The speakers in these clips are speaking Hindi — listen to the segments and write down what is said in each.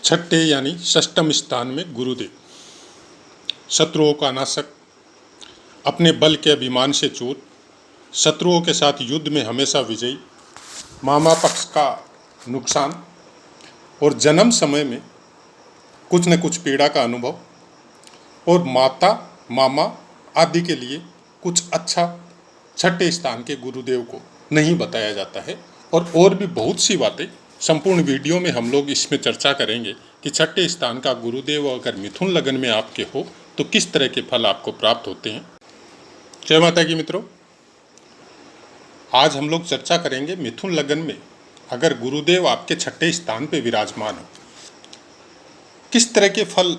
छठे यानी षष्ठम स्थान में गुरुदेव, शत्रुओं का नाशक, अपने बल के अभिमान से चूर, शत्रुओं के साथ युद्ध में हमेशा विजयी, मामा पक्ष का नुकसान और जन्म समय में कुछ न कुछ पीड़ा का अनुभव, और माता मामा आदि के लिए कुछ अच्छा छठे स्थान के गुरुदेव को नहीं बताया जाता है। और भी बहुत सी बातें संपूर्ण वीडियो में हम लोग इसमें चर्चा करेंगे कि छठे स्थान का गुरुदेव अगर मिथुन लगन में आपके हो तो किस तरह के फल आपको प्राप्त होते हैं। जय माता की मित्रों, आज हम लोग चर्चा करेंगे मिथुन लगन में अगर गुरुदेव आपके छठे स्थान पे विराजमान हो किस तरह के फल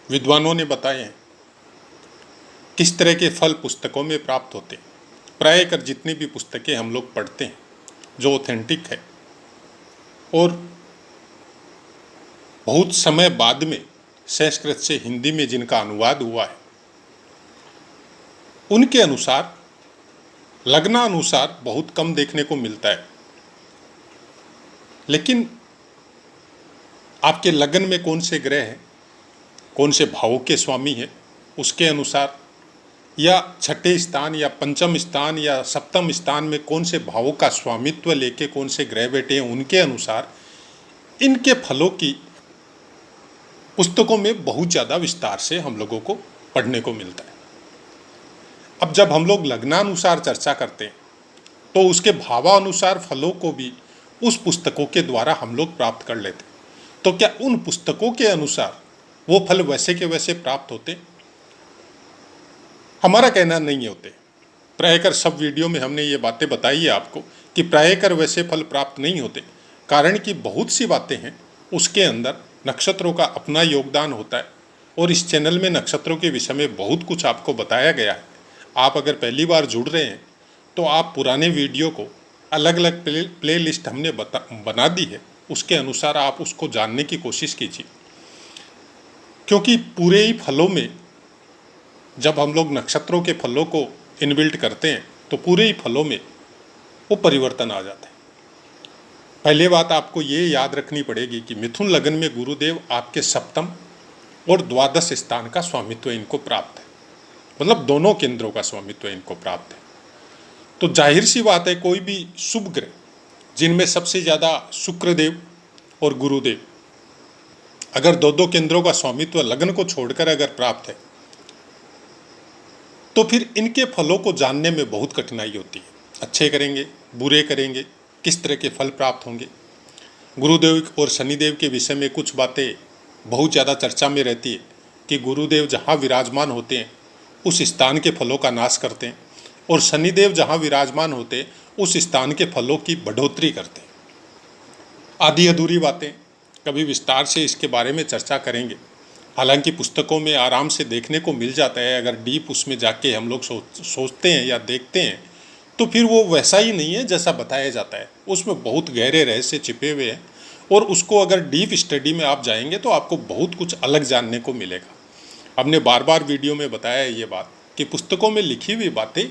विद्वानों ने बताए हैं, किस तरह के फल पुस्तकों में प्राप्त होते हैं। प्राय कर जितनी भी पुस्तकें हम लोग पढ़ते हैं जो ऑथेंटिक है और बहुत समय बाद में संस्कृत से हिंदी में जिनका अनुवाद हुआ है, उनके अनुसार लग्नानुसार बहुत कम देखने को मिलता है। लेकिन आपके लगन में कौन से ग्रह हैं, कौन से भावों के स्वामी हैं, उसके अनुसार, या छठे स्थान या पंचम स्थान या सप्तम स्थान में कौन से भावों का स्वामित्व लेके कौन से ग्रह बैठे हैं, उनके अनुसार इनके फलों की पुस्तकों में बहुत ज़्यादा विस्तार से हम लोगों को पढ़ने को मिलता है। अब जब हम लोग लग्नानुसार चर्चा करते हैं तो उसके भावानुसार फलों को भी उस पुस्तकों के द्वारा हम लोग प्राप्त कर लेते हैं। तो क्या उन पुस्तकों के अनुसार वो फल वैसे के वैसे प्राप्त होते? हमारा कहना नहीं होते। प्रायकर सब वीडियो में हमने ये बातें बताई है आपको कि प्रायकर वैसे फल प्राप्त नहीं होते, कारण कि बहुत सी बातें हैं उसके अंदर नक्षत्रों का अपना योगदान होता है। और इस चैनल में नक्षत्रों के विषय में बहुत कुछ आपको बताया गया है। आप अगर पहली बार जुड़ रहे हैं तो आप पुराने वीडियो को अलग अलग प्ले लिस्ट हमने बना दी है, उसके अनुसार आप उसको जानने की कोशिश कीजिए। क्योंकि पूरे ही फलों में जब हम लोग नक्षत्रों के फलों को इनबिल्ट करते हैं तो पूरे ही फलों में वो परिवर्तन आ जाता है। पहले बात आपको ये याद रखनी पड़ेगी कि मिथुन लगन में गुरुदेव आपके सप्तम और द्वादश स्थान का स्वामित्व इनको प्राप्त है, मतलब दोनों केंद्रों का स्वामित्व इनको प्राप्त है। तो जाहिर सी बात है, कोई भी शुभ ग्रह जिनमें सबसे ज़्यादा शुक्रदेव और गुरुदेव अगर दो केंद्रों का स्वामित्व लगन को छोड़कर अगर प्राप्त है तो फिर इनके फलों को जानने में बहुत कठिनाई होती है। अच्छे करेंगे, बुरे करेंगे, किस तरह के फल प्राप्त होंगे। गुरुदेव और शनिदेव के विषय में कुछ बातें बहुत ज़्यादा चर्चा में रहती है कि गुरुदेव जहाँ विराजमान होते हैं उस स्थान के फलों का नाश करते हैं, और शनिदेव जहाँ विराजमान होते हैं उस स्थान के फलों की बढ़ोतरी करते हैं। आधी अधूरी बातें, कभी विस्तार से इसके बारे में चर्चा करेंगे। हालांकि पुस्तकों में आराम से देखने को मिल जाता है, अगर डीप उसमें जाके हम लोग सोचते हैं या देखते हैं तो फिर वो वैसा ही नहीं है जैसा बताया जाता है। उसमें बहुत गहरे रहस्य छिपे हुए हैं और उसको अगर डीप स्टडी में आप जाएंगे तो आपको बहुत कुछ अलग जानने को मिलेगा। हमने बार बार वीडियो में बताया है ये बात कि पुस्तकों में लिखी हुई बातें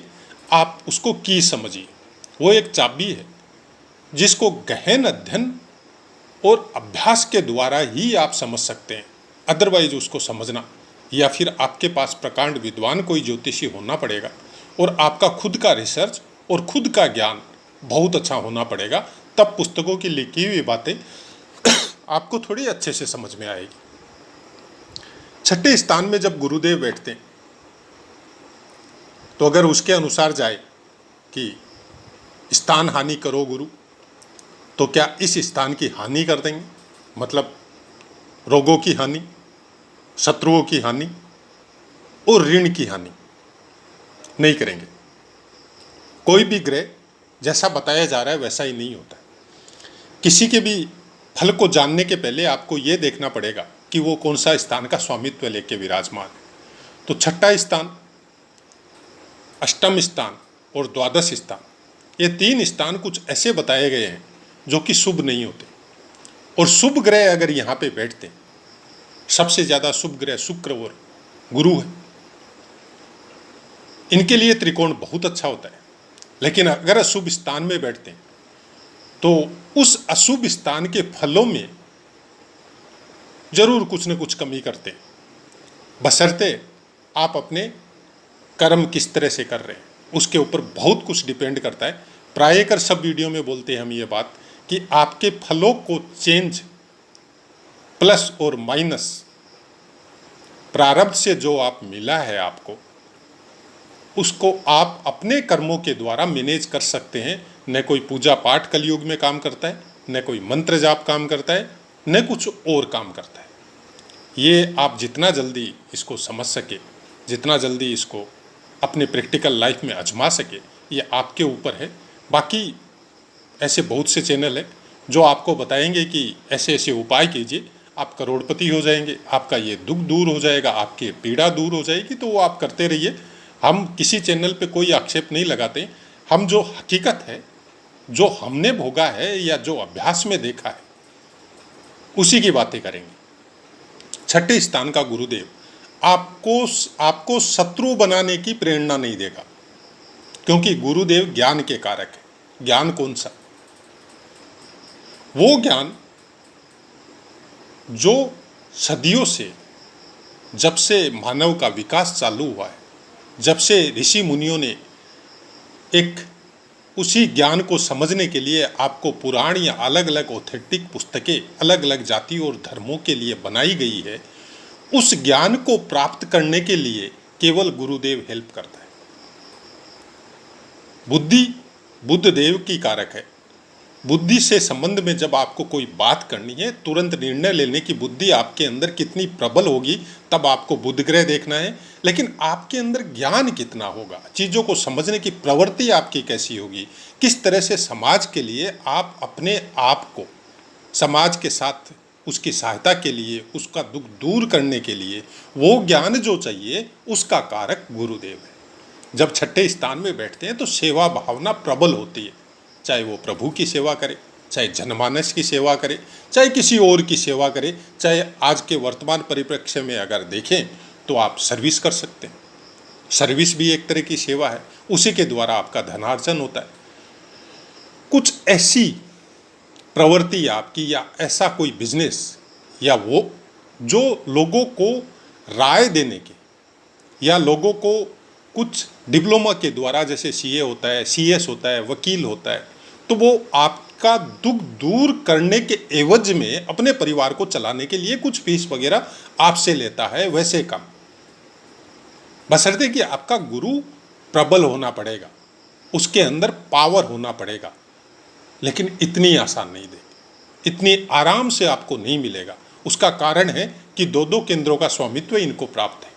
आप उसको की समझिए, वो एक चाबी है जिसको गहन अध्ययन और अभ्यास के द्वारा ही आप समझ सकते हैं। अदरवाइज उसको समझना, या फिर आपके पास प्रकांड विद्वान कोई ज्योतिषी होना पड़ेगा और आपका खुद का रिसर्च और खुद का ज्ञान बहुत अच्छा होना पड़ेगा, तब पुस्तकों की लिखी हुई बातें आपको थोड़ी अच्छे से समझ में आएगी। छठे स्थान में जब गुरुदेव बैठते हैं तो अगर उसके अनुसार जाए कि स्थान हानि करो गुरु, तो क्या इस स्थान की हानि कर देंगे, मतलब रोगों की हानि, शत्रुओं की हानि और ऋण की हानि नहीं करेंगे। कोई भी ग्रह जैसा बताया जा रहा है वैसा ही नहीं होता है। किसी के भी फल को जानने के पहले आपको ये देखना पड़ेगा कि वो कौन सा स्थान का स्वामित्व लेके विराजमान है। तो छठा स्थान, अष्टम स्थान और द्वादश स्थान, ये तीन स्थान कुछ ऐसे बताए गए हैं जो कि शुभ नहीं होते। और शुभ ग्रह अगर यहाँ पे बैठते, सबसे ज़्यादा शुभ ग्रह शुक्र और गुरु है, इनके लिए त्रिकोण बहुत अच्छा होता है। लेकिन अगर अशुभ स्थान में बैठते हैं तो उस अशुभ स्थान के फलों में जरूर कुछ न कुछ कमी करते हैं, बशर्ते आप अपने कर्म किस तरह से कर रहे हैं उसके ऊपर बहुत कुछ डिपेंड करता है। प्रायकर सब वीडियो में बोलते हैं हम ये बात कि आपके फलों को चेंज, प्लस और माइनस, प्रारब्ध से जो आप मिला है आपको, उसको आप अपने कर्मों के द्वारा मैनेज कर सकते हैं। न कोई पूजा पाठ कलयुग में काम करता है, न कोई मंत्र जाप काम करता है, न कुछ और काम करता है। ये आप जितना जल्दी इसको समझ सके, जितना जल्दी इसको अपने प्रैक्टिकल लाइफ में आजमा सके, ये आपके ऊपर है। बाकी ऐसे बहुत से चैनल हैं जो आपको बताएंगे कि ऐसे ऐसे उपाय कीजिए, आप करोड़पति हो जाएंगे, आपका ये दुख दूर हो जाएगा, आपकी पीड़ा दूर हो जाएगी, तो वो आप करते रहिए। हम किसी चैनल पे कोई आक्षेप नहीं लगाते। हम जो हकीकत है, जो हमने भोगा है या जो अभ्यास में देखा है, उसी की बातें करेंगे। छठे स्थान का गुरुदेव आपको शत्रु बनाने की प्रेरणा नहीं देगा, क्योंकि गुरुदेव ज्ञान के कारक है। ज्ञान कौन सा? वो ज्ञान जो सदियों से, जब से मानव का विकास चालू हुआ है, जब से ऋषि मुनियों ने एक उसी ज्ञान को समझने के लिए आपको पुराण या अलग अलग ऑथेंटिक पुस्तकें अलग अलग जातियों और धर्मों के लिए बनाई गई है, उस ज्ञान को प्राप्त करने के लिए केवल गुरुदेव हेल्प करता है। बुद्धि बुद्ध देव की कारक है। बुद्धि से संबंध में जब आपको कोई बात करनी है, तुरंत निर्णय लेने की बुद्धि आपके अंदर कितनी प्रबल होगी, तब आपको बुध ग्रह देखना है। लेकिन आपके अंदर ज्ञान कितना होगा, चीज़ों को समझने की प्रवृत्ति आपकी कैसी होगी, किस तरह से समाज के लिए आप अपने आप को समाज के साथ उसकी सहायता के लिए, उसका दुख दूर करने के लिए वो ज्ञान जो चाहिए, उसका कारक गुरुदेव है। जब छठे स्थान में बैठते हैं तो सेवा भावना प्रबल होती है। चाहे वो प्रभु की सेवा करे, चाहे जनमानस की सेवा करे, चाहे किसी और की सेवा करे, चाहे आज के वर्तमान परिप्रेक्ष्य में अगर देखें तो आप सर्विस कर सकते हैं। सर्विस भी एक तरह की सेवा है, उसी के द्वारा आपका धनार्जन होता है। कुछ ऐसी प्रवृत्ति आपकी या ऐसा कोई बिजनेस या वो जो लोगों को राय देने के या लोगों को कुछ डिप्लोमा के द्वारा, जैसे सीए होता है, सीएस होता है, वकील होता है, तो वो आपका दुख दूर करने के एवज में अपने परिवार को चलाने के लिए कुछ फीस वगैरह आपसे लेता है। वैसे काम, बशर्ते कि आपका गुरु प्रबल होना पड़ेगा, उसके अंदर पावर होना पड़ेगा। लेकिन इतनी आसान नहीं देगी, इतनी आराम से आपको नहीं मिलेगा। उसका कारण है कि दो दो केंद्रों का स्वामित्व इनको प्राप्त है,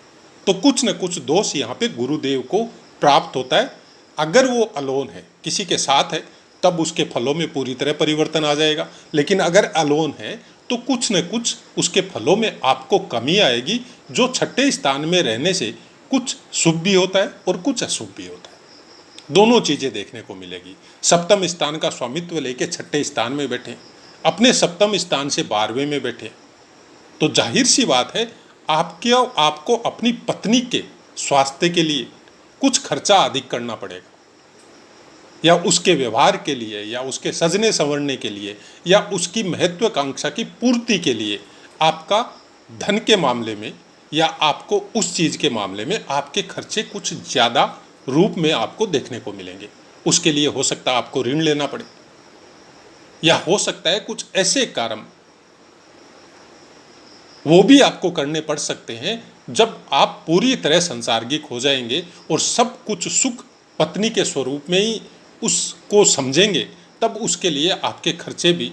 तो कुछ न कुछ दोष यहाँ पे गुरुदेव को प्राप्त होता है। अगर वो अलोन है, किसी के साथ है, तब उसके फलों में पूरी तरह परिवर्तन आ जाएगा। लेकिन अगर अलोन है तो कुछ न कुछ उसके फलों में आपको कमी आएगी, जो छठे स्थान में रहने से कुछ शुभ भी होता है और कुछ अशुभ भी होता है। दोनों चीज़ें देखने को मिलेगी। सप्तम स्थान का स्वामित्व लेके छठे स्थान में बैठे, अपने सप्तम स्थान से 12वें में बैठे, तो जाहिर सी बात है आपको अपनी पत्नी के स्वास्थ्य के लिए कुछ खर्चा अधिक करना पड़ेगा, या उसके व्यवहार के लिए, या उसके सजने संवरने के लिए, या उसकी महत्वाकांक्षा की पूर्ति के लिए आपका धन के मामले में या आपको उस चीज़ के मामले में आपके खर्चे कुछ ज़्यादा रूप में आपको देखने को मिलेंगे। उसके लिए हो सकता है आपको ऋण लेना पड़े, या हो सकता है कुछ ऐसे कर्म वो भी आपको करने पड़ सकते हैं जब आप पूरी तरह संसार्गिक हो जाएंगे और सब कुछ सुख पत्नी के स्वरूप में ही उसको समझेंगे, तब उसके लिए आपके खर्चे भी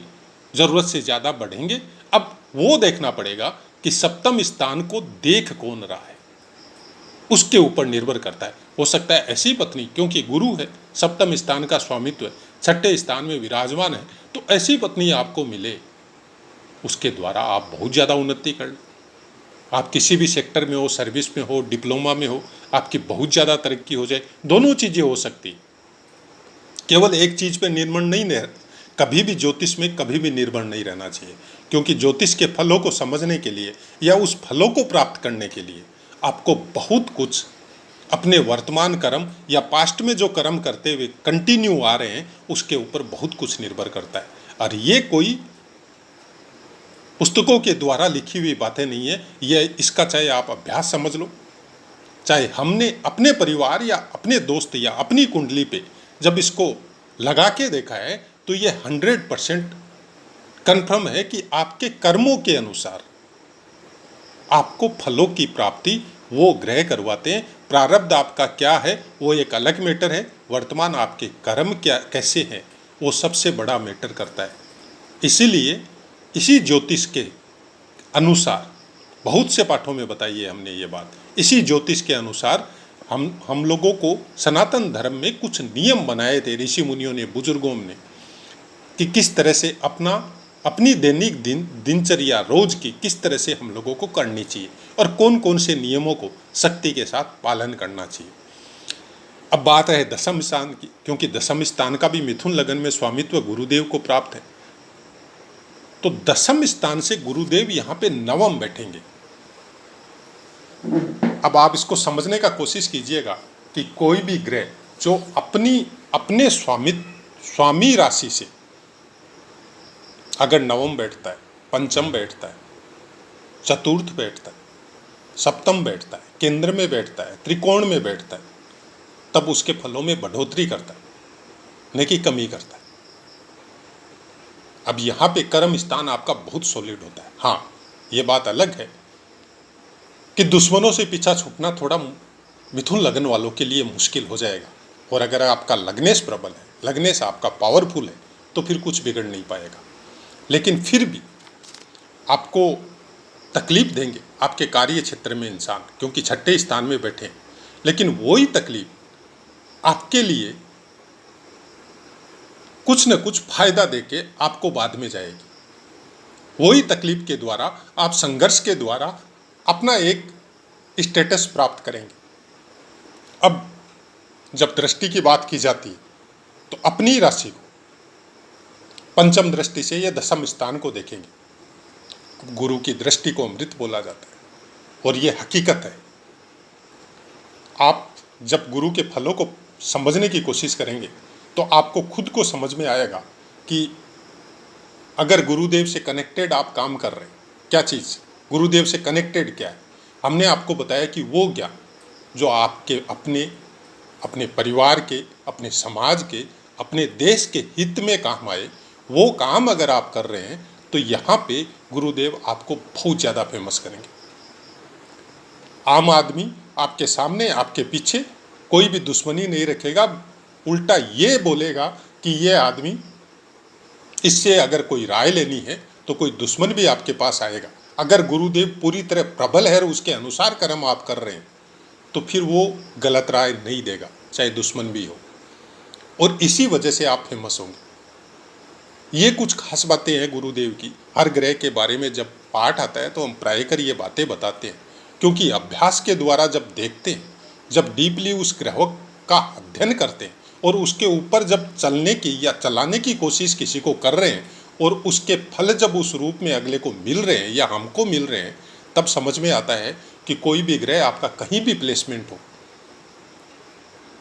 ज़रूरत से ज़्यादा बढ़ेंगे। अब वो देखना पड़ेगा कि सप्तम स्थान को देख कौन रहा है, उसके ऊपर निर्भर करता है। हो सकता है ऐसी पत्नी, क्योंकि गुरु है, सप्तम स्थान का स्वामित्व छठे स्थान में विराजमान है, तो ऐसी पत्नी आपको मिले, उसके द्वारा आप बहुत ज़्यादा उन्नति कर लें। आप किसी भी सेक्टर में हो, सर्विस में हो, डिप्लोमा में हो, आपकी बहुत ज़्यादा तरक्की हो जाए। दोनों चीज़ें हो सकती, केवल एक चीज़ पे निर्भर नहीं रह, कभी भी ज्योतिष में कभी भी निर्भर नहीं रहना चाहिए, क्योंकि ज्योतिष के फलों को समझने के लिए या उस फलों को प्राप्त करने के लिए आपको बहुत कुछ अपने वर्तमान कर्म या पास्ट में जो कर्म करते हुए कंटिन्यू आ रहे हैं उसके ऊपर बहुत कुछ निर्भर करता है। और ये कोई पुस्तकों के द्वारा लिखी हुई बातें नहीं है। यह इसका चाहे आप अभ्यास समझ लो, चाहे हमने अपने परिवार या अपने दोस्त या अपनी कुंडली पे जब इसको लगा के देखा है तो ये 100% कन्फर्म है कि आपके कर्मों के अनुसार आपको फलों की प्राप्ति वो ग्रह करवाते हैं। प्रारब्ध आपका क्या है वो एक अलग मैटर है, वर्तमान आपके कर्म क्या कैसे हैं वो सबसे बड़ा मैटर करता है। इसीलिए इसी ज्योतिष के अनुसार बहुत से पाठों में बताई है हमने ये बात। इसी ज्योतिष के अनुसार हम लोगों को सनातन धर्म में कुछ नियम बनाए थे ऋषि मुनियों ने, बुजुर्गों ने, कि किस तरह से अपनी दैनिक दिनचर्या रोज की किस तरह से हम लोगों को करनी चाहिए और कौन कौन से नियमों को शक्ति के साथ पालन करना चाहिए। अब बात है दशम स्थान की, क्योंकि दशम स्थान का भी मिथुन लगन में स्वामित्व गुरुदेव को प्राप्त है। तो दशम स्थान से गुरुदेव यहाँ पे नवम बैठेंगे। अब आप इसको समझने का कोशिश कीजिएगा कि कोई भी ग्रह जो अपने स्वामी राशि से अगर नवम बैठता है, पंचम बैठता है, चतुर्थ बैठता है, सप्तम बैठता है, केंद्र में बैठता है, त्रिकोण में बैठता है, तब उसके फलों में बढ़ोतरी करता है, न कि कमी करता है। अब यहाँ पे कर्म स्थान आपका बहुत सॉलिड होता है। हाँ, ये बात अलग है कि दुश्मनों से पीछा छूटना थोड़ा मिथुन लगन वालों के लिए मुश्किल हो जाएगा। और अगर आपका लग्नेश प्रबल है, लग्नेश आपका पावरफुल है, तो फिर कुछ बिगड़ नहीं पाएगा। लेकिन फिर भी आपको तकलीफ देंगे आपके कार्य क्षेत्र में इंसान, क्योंकि छठे स्थान में बैठे हैं। लेकिन वही तकलीफ आपके लिए कुछ न कुछ फायदा देके आपको बाद में जाएगी। वही तकलीफ के द्वारा आप संघर्ष के द्वारा अपना एक स्टेटस प्राप्त करेंगे। अब जब दृष्टि की बात की जाती है तो अपनी राशि को पंचम दृष्टि से या दशम स्थान को देखेंगे। अब गुरु की दृष्टि को अमृत बोला जाता है और ये हकीकत है। आप जब गुरु के फलों को समझने की कोशिश करेंगे तो आपको खुद को समझ में आएगा कि अगर गुरुदेव से कनेक्टेड आप काम कर रहे हैं, क्या चीज़ गुरुदेव से कनेक्टेड क्या है। हमने आपको बताया कि वो ज्ञान जो आपके अपने परिवार के, अपने समाज के, अपने देश के हित में काम आए, वो काम अगर आप कर रहे हैं तो यहाँ पे गुरुदेव आपको बहुत ज़्यादा फेमस करेंगे। आम आदमी आपके सामने, आपके पीछे कोई भी दुश्मनी नहीं रखेगा, उल्टा ये बोलेगा कि ये आदमी, इससे अगर कोई राय लेनी है तो कोई दुश्मन भी आपके पास आएगा। अगर गुरुदेव पूरी तरह प्रबल है और उसके अनुसार कर्म आप कर रहे हैं तो फिर वो गलत राय नहीं देगा, चाहे दुश्मन भी हो। और इसी वजह से आप फेमस होंगे। ये कुछ खास बातें हैं गुरुदेव की। हर ग्रह के बारे में जब पाठ आता है तो हम प्रायकर ये बातें बताते हैं, क्योंकि अभ्यास के द्वारा जब देखते हैं, जब डीपली उस ग्रह का अध्ययन करते हैं और उसके ऊपर जब चलने की या चलाने की कोशिश किसी को कर रहे हैं और उसके फल जब उस रूप में अगले को मिल रहे हैं या हमको मिल रहे हैं, तब समझ में आता है कि कोई भी ग्रह आपका कहीं भी प्लेसमेंट हो,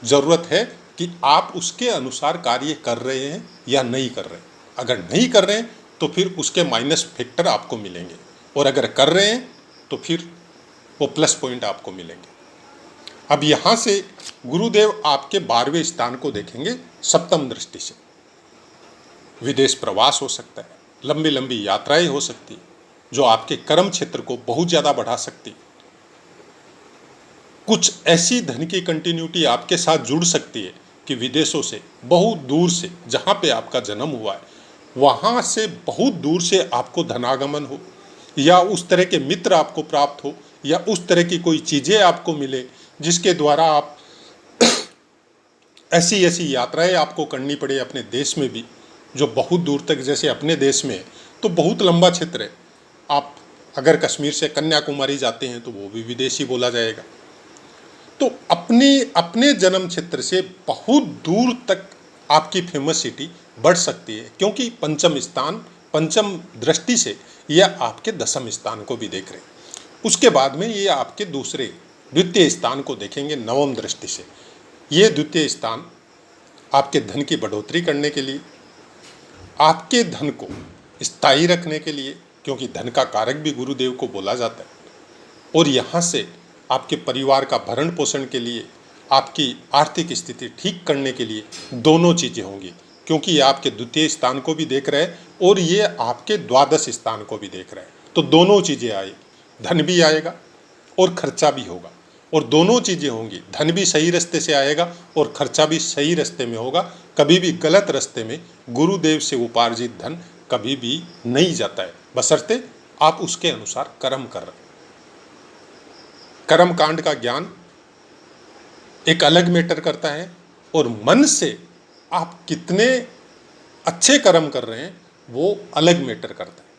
जरूरत है कि आप उसके अनुसार कार्य कर रहे हैं या नहीं कर रहे हैं। अगर नहीं कर रहे हैं तो फिर उसके माइनस फैक्टर आपको मिलेंगे, और अगर कर रहे हैं तो फिर वो प्लस पॉइंट आपको मिलेंगे। अब यहाँ से गुरुदेव आपके 12वें स्थान को देखेंगे सप्तम दृष्टि से। विदेश प्रवास हो सकता है, लंबी लंबी यात्राएं हो सकती है जो आपके कर्म क्षेत्र को बहुत ज़्यादा बढ़ा सकती है। कुछ ऐसी धन की कंटिन्यूटी आपके साथ जुड़ सकती है कि विदेशों से, बहुत दूर से, जहाँ पे आपका जन्म हुआ है वहाँ से बहुत दूर से आपको धनागमन हो, या उस तरह के मित्र आपको प्राप्त हो, या उस तरह की कोई चीज़ें आपको मिले जिसके द्वारा आप ऐसी ऐसी यात्राएं आपको करनी पड़े अपने देश में भी, जो बहुत दूर तक, जैसे अपने देश में तो बहुत लंबा क्षेत्र है। आप अगर कश्मीर से कन्याकुमारी जाते हैं तो वो भी विदेशी बोला जाएगा। तो अपने जन्म क्षेत्र से बहुत दूर तक आपकी फेमस सिटी बढ़ सकती है, क्योंकि पंचम दृष्टि से यह आपके दशम स्थान को भी देख रहे हैं। उसके बाद में ये आपके द्वितीय स्थान को देखेंगे नवम दृष्टि से। ये द्वितीय स्थान आपके धन की बढ़ोतरी करने के लिए, आपके धन को स्थायी रखने के लिए, क्योंकि धन का कारक भी गुरुदेव को बोला जाता है। और यहाँ से आपके परिवार का भरण पोषण के लिए, आपकी आर्थिक स्थिति ठीक करने के लिए दोनों चीज़ें होंगी, क्योंकि ये आपके द्वितीय स्थान को भी देख रहे हैं और ये आपके द्वादश स्थान को भी देख रहे हैं। तो दोनों चीज़ें आए, धन भी आएगा और खर्चा भी होगा, और दोनों चीज़ें होंगी। धन भी सही रास्ते से आएगा और खर्चा भी सही रास्ते में होगा। कभी भी गलत रास्ते में गुरुदेव से उपार्जित धन कभी भी नहीं जाता है, बशर्ते आप उसके अनुसार कर्म कर रहे हैं। कर्म कांड का ज्ञान एक अलग मैटर करता है, और मन से आप कितने अच्छे कर्म कर रहे हैं वो अलग मैटर करता है।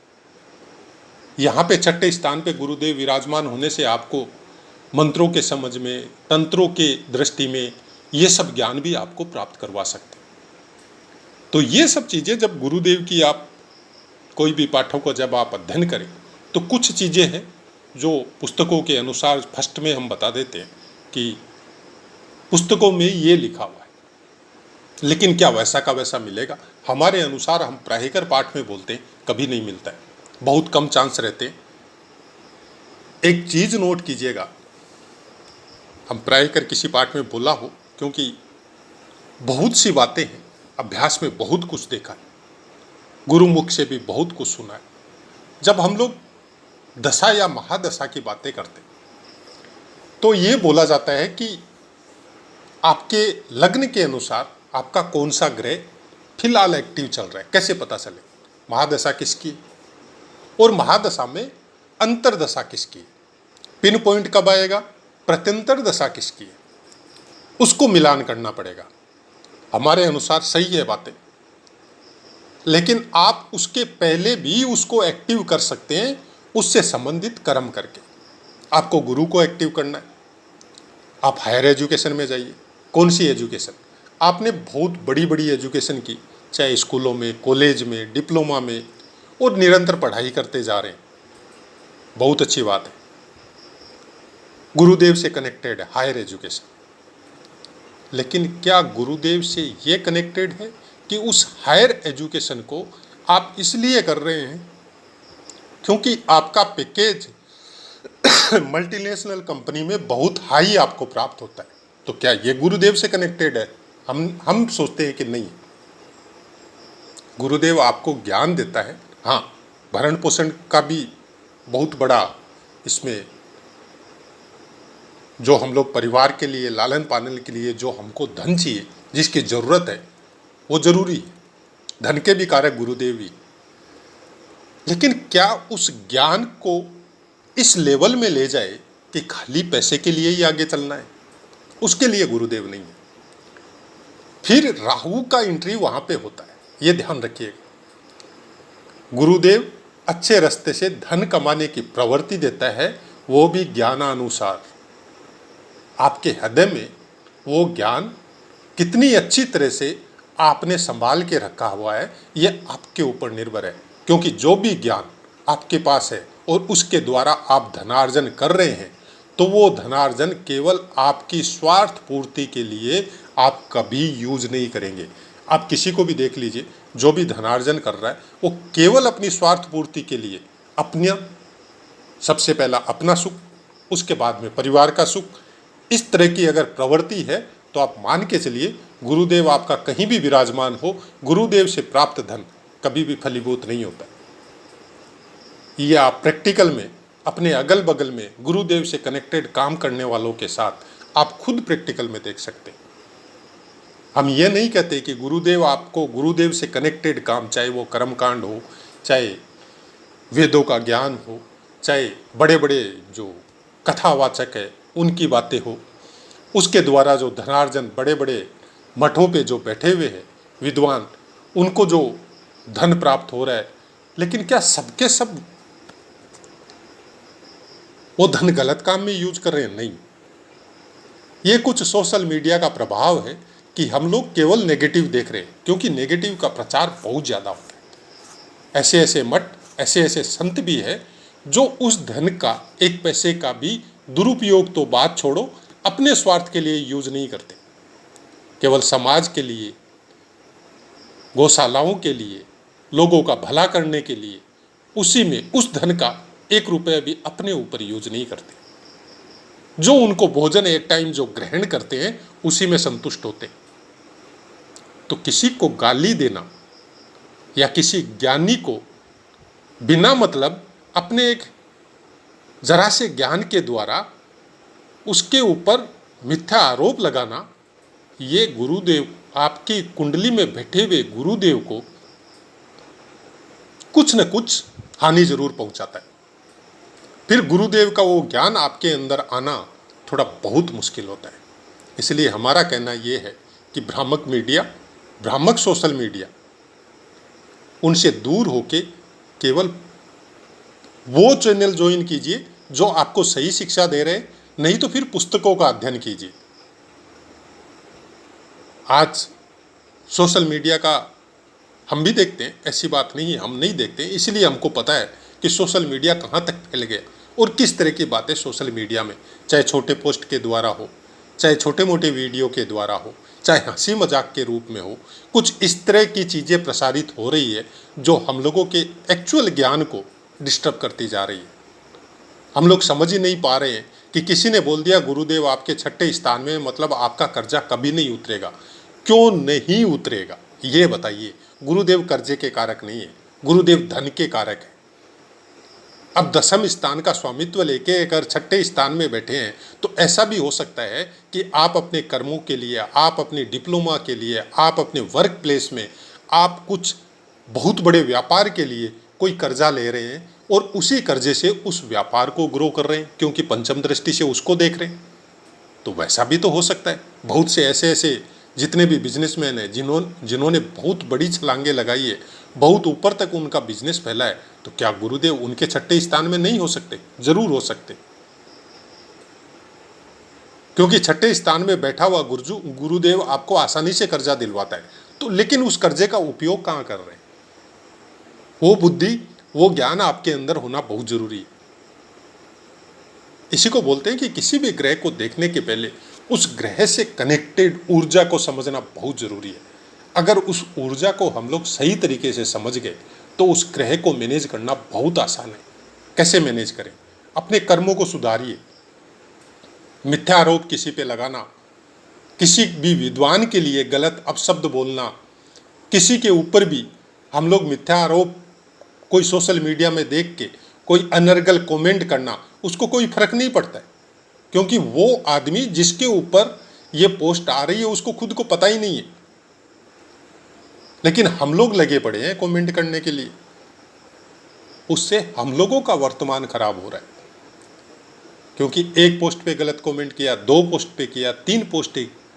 यहाँ पे छठे स्थान पे गुरुदेव विराजमान होने से आपको मंत्रों के समझ में, तंत्रों के दृष्टि में ये सब ज्ञान भी आपको प्राप्त करवा सकते हैं। तो ये सब चीज़ें जब गुरुदेव की आप कोई भी पाठों को जब आप अध्ययन करें, तो कुछ चीज़ें हैं जो पुस्तकों के अनुसार फर्स्ट में हम बता देते हैं कि पुस्तकों में ये लिखा हुआ है, लेकिन क्या वैसा का वैसा मिलेगा? हमारे अनुसार हम प्राहिकर पाठ में बोलते हैं, कभी नहीं मिलता है, बहुत कम चांस रहते हैं। एक चीज़ नोट कीजिएगा, हम प्राहिकर किसी पाठ में बोला हो, क्योंकि बहुत सी बातें हैं, अभ्यास में बहुत कुछ देखा है, गुरुमुख से भी बहुत कुछ सुना है। जब हम लोग दशा या महादशा की बातें करते तो ये बोला जाता है कि आपके लग्न के अनुसार आपका कौन सा ग्रह फिलहाल एक्टिव चल रहा है, कैसे पता चले महादशा किसकी है और महादशा में अंतरदशा किसकी है, पिन पॉइंट कब आएगा, प्रत्यंतर दशा किसकी है, उसको मिलान करना पड़ेगा। हमारे अनुसार सही है बातें, लेकिन आप उसके पहले भी उसको एक्टिव कर सकते हैं, उससे संबंधित कर्म करके। आपको गुरु को एक्टिव करना है, आप हायर एजुकेशन में जाइए। कौन सी एजुकेशन? आपने बहुत बड़ी बड़ी एजुकेशन की, चाहे स्कूलों में, कॉलेज में, डिप्लोमा में, और निरंतर पढ़ाई करते जा रहे हैं, बहुत अच्छी बात है, गुरुदेव से कनेक्टेड है हायर एजुकेशन। लेकिन क्या गुरुदेव से ये कनेक्टेड है कि उस हायर एजुकेशन को आप इसलिए कर रहे हैं क्योंकि आपका पैकेज मल्टीनेशनल कंपनी में बहुत हाई आपको प्राप्त होता है? तो क्या ये गुरुदेव से कनेक्टेड है? हम सोचते हैं कि नहीं। गुरुदेव आपको ज्ञान देता है, हाँ, भरण पोषण का भी बहुत बड़ा इसमें, जो हम लोग परिवार के लिए, लालन पालन के लिए जो हमको धन चाहिए, जिसकी ज़रूरत है, वो ज़रूरी है। धन के भी कारक गुरुदेव ही। लेकिन क्या उस ज्ञान को इस लेवल में ले जाए कि खाली पैसे के लिए ही आगे चलना है? उसके लिए गुरुदेव नहीं है। फिर राहु का एंट्री वहाँ पे होता है, ये ध्यान रखिएगा। गुरुदेव अच्छे रास्ते से धन कमाने की प्रवृत्ति देता है, वो भी ज्ञानानुसार। आपके हृदय में वो ज्ञान कितनी अच्छी तरह से आपने संभाल के रखा हुआ है, ये आपके ऊपर निर्भर है। क्योंकि जो भी ज्ञान आपके पास है और उसके द्वारा आप धनार्जन कर रहे हैं, तो वो धनार्जन केवल आपकी स्वार्थ पूर्ति के लिए आप कभी यूज नहीं करेंगे। आप किसी को भी देख लीजिए, जो भी धनार्जन कर रहा है वो केवल अपनी स्वार्थ पूर्ति के लिए, अपना सबसे पहला अपना सुख, उसके बाद में परिवार का सुख, इस तरह की अगर प्रवृत्ति है तो आप मान के चलिए गुरुदेव आपका कहीं भी विराजमान हो, गुरुदेव से प्राप्त धन कभी भी फलीभूत नहीं होता। ये आप प्रैक्टिकल में अपने अगल बगल में गुरुदेव से कनेक्टेड काम करने वालों के साथ आप खुद प्रैक्टिकल में देख सकते हैं। हम ये नहीं कहते कि गुरुदेव आपको गुरुदेव से कनेक्टेड काम, चाहे वो कर्मकांड हो, चाहे वेदों का ज्ञान हो, चाहे बड़े बड़े जो कथावाचक है उनकी बातें हो, उसके द्वारा जो धनार्जन बड़े बड़े मठों पे जो बैठे हुए हैं विद्वान, उनको जो धन प्राप्त हो रहा है, लेकिन क्या सबके सब वो धन गलत काम में यूज कर रहे हैं? नहीं। ये कुछ सोशल मीडिया का प्रभाव है कि हम लोग केवल नेगेटिव देख रहे हैं, क्योंकि नेगेटिव का प्रचार बहुत ज़्यादा होता है। ऐसे ऐसे मठ, ऐसे ऐसे संत भी है जो उस धन का एक पैसे का भी दुरुपयोग तो बात छोड़ो, अपने स्वार्थ के लिए यूज नहीं करते, केवल समाज के लिए, गौशालाओं के लिए, लोगों का भला करने के लिए उसी में उस धन का 1 रुपया भी अपने ऊपर यूज नहीं करते। जो उनको भोजन एक टाइम जो ग्रहण करते हैं उसी में संतुष्ट होते हैं। तो किसी को गाली देना या किसी ज्ञानी को बिना मतलब अपने एक जरा से ज्ञान के द्वारा उसके ऊपर मिथ्या आरोप लगाना, ये गुरुदेव, आपकी कुंडली में बैठे हुए गुरुदेव को कुछ न कुछ हानि जरूर पहुंचाता है। फिर गुरुदेव का वो ज्ञान आपके अंदर आना थोड़ा बहुत मुश्किल होता है। इसलिए हमारा कहना ये है कि भ्रामक मीडिया, भ्रामक सोशल मीडिया, उनसे दूर होके केवल वो चैनल ज्वाइन कीजिए जो आपको सही शिक्षा दे रहे हैं, नहीं तो फिर पुस्तकों का अध्ययन कीजिए। आज सोशल मीडिया का हम भी देखते हैं, ऐसी बात नहीं है हम नहीं देखते, इसलिए हमको पता है कि सोशल मीडिया कहाँ तक फैल गया और किस तरह की बातें सोशल मीडिया में, चाहे छोटे पोस्ट के द्वारा हो, चाहे छोटे मोटे वीडियो के द्वारा हो, चाहे हंसी मजाक के रूप में हो, कुछ इस तरह की चीज़ें प्रसारित हो रही है जो हम लोगों के एक्चुअल ज्ञान को डिस्टर्ब करती जा रही है। हम लोग समझ ही नहीं पा रहे हैं कि किसी ने बोल दिया गुरुदेव आपके 6ठे स्थान में, मतलब आपका कर्जा कभी नहीं उतरेगा। क्यों नहीं उतरेगा ये बताइए। गुरुदेव कर्जे के कारक नहीं है, गुरुदेव धन के कारक है। अब 10वें स्थान का स्वामित्व लेके अगर 6ठे स्थान में बैठे हैं तो ऐसा भी हो सकता है कि आप अपने कर्मों के लिए, आप अपने डिप्लोमा के लिए, आप अपने वर्क प्लेस में, आप कुछ बहुत बड़े व्यापार के लिए कोई कर्जा ले रहे हैं और उसी कर्जे से उस व्यापार को ग्रो कर रहे हैं, क्योंकि पंचम दृष्टि से उसको देख रहे हैं। तो वैसा भी तो हो सकता है। बहुत से ऐसे जितने भी बिजनेसमैन हैं जिन्होंने बहुत बड़ी छलांगे लगाई है, बहुत ऊपर तक उनका बिजनेस फैला है, तो क्या गुरुदेव उनके 6ठे स्थान में नहीं हो सकते? जरूर हो सकते, क्योंकि 6ठे स्थान में बैठा हुआ गुरुदेव आपको आसानी से कर्जा दिलवाता है। तो लेकिन उस कर्जे का उपयोग कहाँ कर रहे हैं? वो बुद्धि, वो ज्ञान आपके अंदर होना बहुत जरूरी है। इसी को बोलते हैं कि किसी भी ग्रह को देखने के पहले उस ग्रह से कनेक्टेड ऊर्जा को समझना बहुत जरूरी है। अगर उस ऊर्जा को हम लोग सही तरीके से समझ गए तो उस ग्रह को मैनेज करना बहुत आसान है। कैसे मैनेज करें? अपने कर्मों को सुधारिए। मिथ्या आरोप किसी पे लगाना, किसी भी विद्वान के लिए गलत अपशब्द बोलना, किसी के ऊपर भी हम लोग मिथ्या आरोप, कोई सोशल मीडिया में देख के कोई अनर्गल कमेंट करना, उसको कोई फर्क नहीं पड़ता है, क्योंकि वो आदमी जिसके ऊपर ये पोस्ट आ रही है उसको खुद को पता ही नहीं है। लेकिन हम लोग लगे पड़े हैं कमेंट करने के लिए, उससे हम लोगों का वर्तमान खराब हो रहा है। क्योंकि एक पोस्ट पे गलत कमेंट किया, 2 पोस्ट पे किया, 3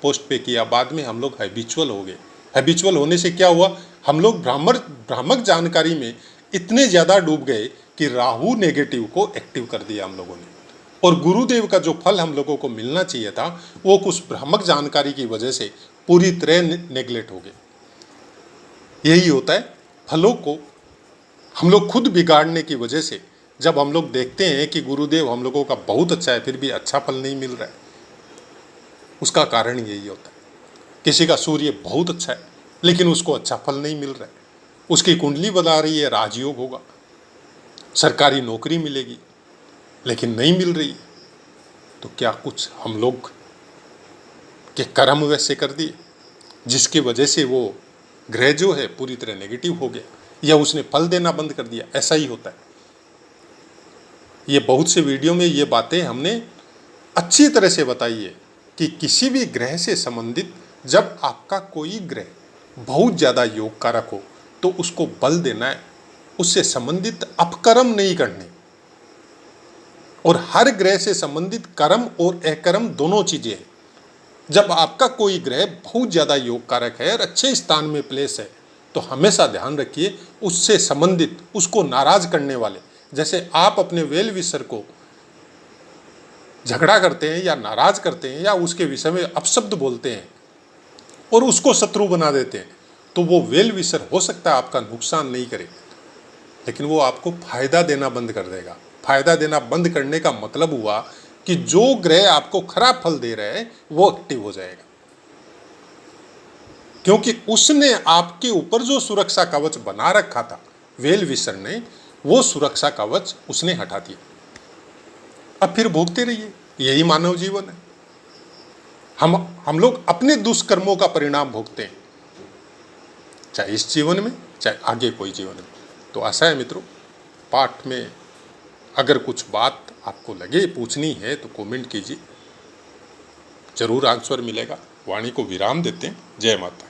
पोस्ट पे किया, बाद में हम लोग हैबिचुअल हो गए। हैबिचुअल होने से क्या हुआ? हम लोग भ्रामक जानकारी में इतने ज़्यादा डूब गए कि राहु नेगेटिव को एक्टिव कर दिया हम लोगों ने, और गुरुदेव का जो फल हम लोगों को मिलना चाहिए था वो कुछ भ्रामक जानकारी की वजह से पूरी तरह नेग्लेक्ट हो गए। यही होता है, फलों को हम लोग खुद बिगाड़ने की वजह से जब हम लोग देखते हैं कि गुरुदेव हम लोगों का बहुत अच्छा है फिर भी अच्छा फल नहीं मिल रहा है, उसका कारण यही होता है। किसी का सूर्य बहुत अच्छा है लेकिन उसको अच्छा फल नहीं मिल रहा है, उसकी कुंडली बता रही है राजयोग होगा, सरकारी नौकरी मिलेगी, लेकिन नहीं मिल रही है। तो क्या कुछ हम लोग के कर्म वैसे कर दिए जिसकी वजह से वो ग्रह जो है पूरी तरह नेगेटिव हो गया, या उसने फल देना बंद कर दिया? ऐसा ही होता है। ये बहुत से वीडियो में ये बातें हमने अच्छी तरह से बताई है कि किसी भी ग्रह से संबंधित जब आपका कोई ग्रह बहुत ज़्यादा योग कारक हो तो उसको बल देना है, उससे संबंधित अपकर्म नहीं करने। और हर ग्रह से संबंधित कर्म और अकर्म दोनों चीज़ें हैं। जब आपका कोई ग्रह बहुत ज़्यादा योग कारक है और अच्छे स्थान में प्लेस है तो हमेशा ध्यान रखिए उससे संबंधित, उसको नाराज करने वाले, जैसे आप अपने वेल विशर को झगड़ा करते हैं या नाराज करते हैं या उसके विषय में अपशब्द बोलते हैं और उसको शत्रु बना देते हैं, तो वो वेल विशर हो सकता है आपका नुकसान नहीं करे, लेकिन वो आपको फायदा देना बंद कर देगा। फायदा देना बंद करने का मतलब हुआ कि जो ग्रह आपको खराब फल दे रहा है वो एक्टिव हो जाएगा, क्योंकि उसने आपके ऊपर जो सुरक्षा कवच बना रखा था वेल विशर ने, वो सुरक्षा कवच उसने हटा दिया। अब फिर भोगते रहिए, यही मानव जीवन है। हम लोग अपने दुष्कर्मों का परिणाम भोगते हैं, चाहे इस जीवन में चाहे आगे कोई जीवन में। तो आशा है मित्रों, पाठ में अगर कुछ बात आपको लगे पूछनी है तो कमेंट कीजिए, जरूर आंसर मिलेगा। वाणी को विराम देते हैं। जय माता।